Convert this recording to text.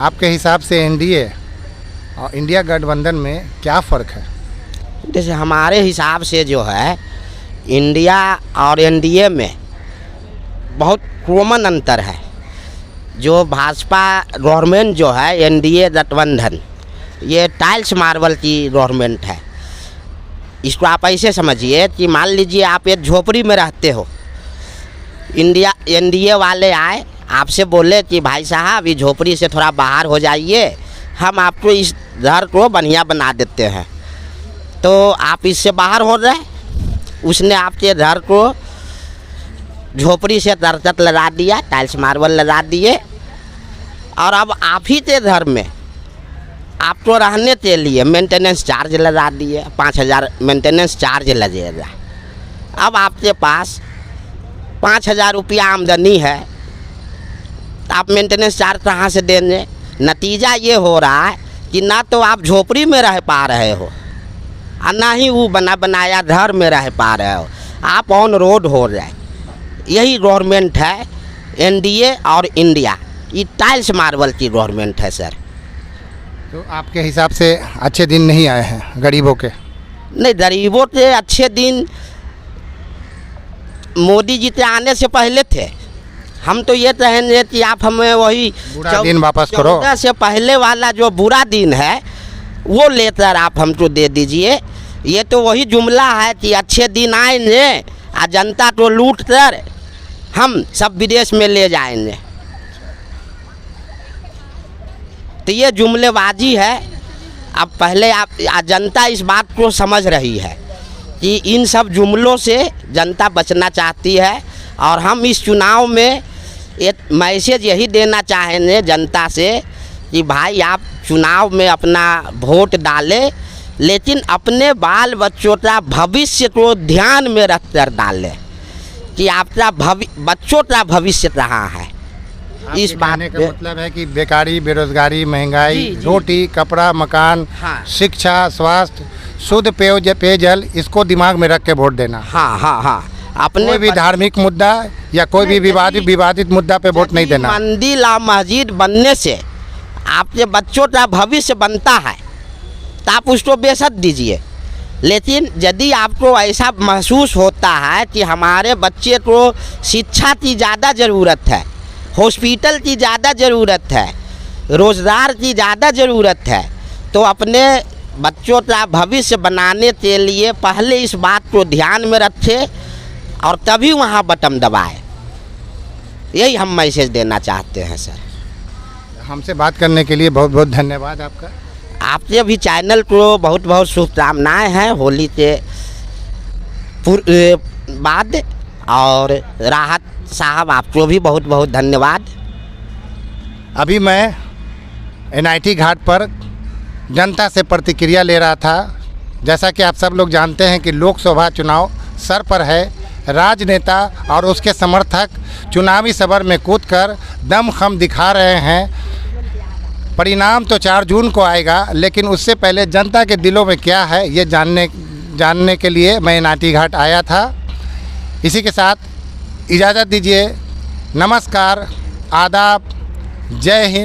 आपके हिसाब से एनडीए और इंडिया गठबंधन में क्या फ़र्क है? जैसे हमारे हिसाब से जो है इंडिया और एनडीए में बहुत कॉमन अंतर है। जो भाजपा गवर्नमेंट जो है एनडीए गठबंधन, ये टाइल्स मार्बल की गवर्नमेंट है। इसको आप ऐसे समझिए कि मान लीजिए आप एक झोपड़ी में रहते हो, एनडीए वाले आए आपसे बोले कि भाई साहब ये झोपड़ी से थोड़ा बाहर हो जाइए, हम आपको इस घर को बढ़िया बना देते हैं। तो आप इससे बाहर हो रहे, उसने आपके घर को झोपड़ी से तरकत लगा दिया, टाइल्स मार्बल लगा दिए, और अब आप ही के घर में आपको रहने के लिए मेंटेनेंस चार्ज लगा दिए, 5,000 मेंटेनेंस चार्ज लगेगा। अब आपके पास 5,000 रुपया आमदनी है, तो आप मेंटेनेंस चार्ज कहाँ से देंगे? नतीजा ये हो रहा है कि ना तो आप झोपड़ी में रह पा रहे हो और ना ही वो बना बनाया घर में रह पा रहे हो, आप ऑन रोड हो जाए। यही गवर्नमेंट है एनडीए और इंडिया, ये टाइल्स मार्बल की गवर्नमेंट है सर। तो आपके हिसाब से अच्छे दिन नहीं आए हैं गरीबों के? नहीं, गरीबों के अच्छे दिन मोदी जी के आने से पहले थे। हम तो ये कहेंगे कि आप हमें वही बुरा दिन वापस करो। 14 से पहले वाला जो बुरा दिन है वो लेकर आप हमको दे दीजिए। ये तो वही जुमला है कि अच्छे दिन आएंगे और जनता को लूट कर हम सब विदेश में ले जाएंगे। तो ये जुमलेबाजी है। अब पहले आप जनता इस बात को समझ रही है कि इन सब जुमलों से जनता बचना चाहती है, और हम इस चुनाव में एक मैसेज यही देना चाहेंगे जनता से कि भाई आप चुनाव में अपना वोट डालें, लेकिन अपने बाल बच्चों का भविष्य को ध्यान में रख कर डालें कि आपका बच्चों का भविष्य कहाँ है। इस बात का मतलब है कि बेकारी, बेरोजगारी, महंगाई, रोटी, कपड़ा, मकान, हाँ। शिक्षा, स्वास्थ्य, शुद्ध पेयजल, इसको दिमाग में रख के वोट देना। हाँ हाँ हाँ, अपने कोई भी धार्मिक मुद्दा या कोई भी विवादित मुद्दा पे वोट नहीं देना। मंदिर और मस्जिद बनने से आपके बच्चों का भविष्य बनता है तो आप उसको बेशक दीजिए, लेकिन यदि आपको ऐसा महसूस होता है कि हमारे बच्चे को शिक्षा की ज़्यादा ज़रूरत है, हॉस्पिटल की ज़्यादा ज़रूरत है, रोज़गार की ज़्यादा ज़रूरत है, तो अपने बच्चों का भविष्य बनाने के लिए पहले इस बात को ध्यान में रखें और तभी वहाँ बटन दबाए। यही हम मैसेज देना चाहते हैं सर। हमसे बात करने के लिए बहुत बहुत धन्यवाद आपका। आपके भी चैनल को बहुत बहुत शुभकामनाएं हैं होली के बाद, और राहत साहब आपको भी बहुत बहुत धन्यवाद। अभी मैं एनआईटी घाट पर जनता से प्रतिक्रिया ले रहा था। जैसा कि आप सब लोग जानते हैं कि लोकसभा चुनाव सर पर है। राजनेता और उसके समर्थक चुनावी सभर में कूदकर दमखम दिखा रहे हैं। परिणाम तो 4 जून को आएगा, लेकिन उससे पहले जनता के दिलों में क्या है ये जानने के लिए मैं एनआईटी घाट आया था। इसी के साथ इजाज़त दीजिए। नमस्कार, आदाब, जय हिंद।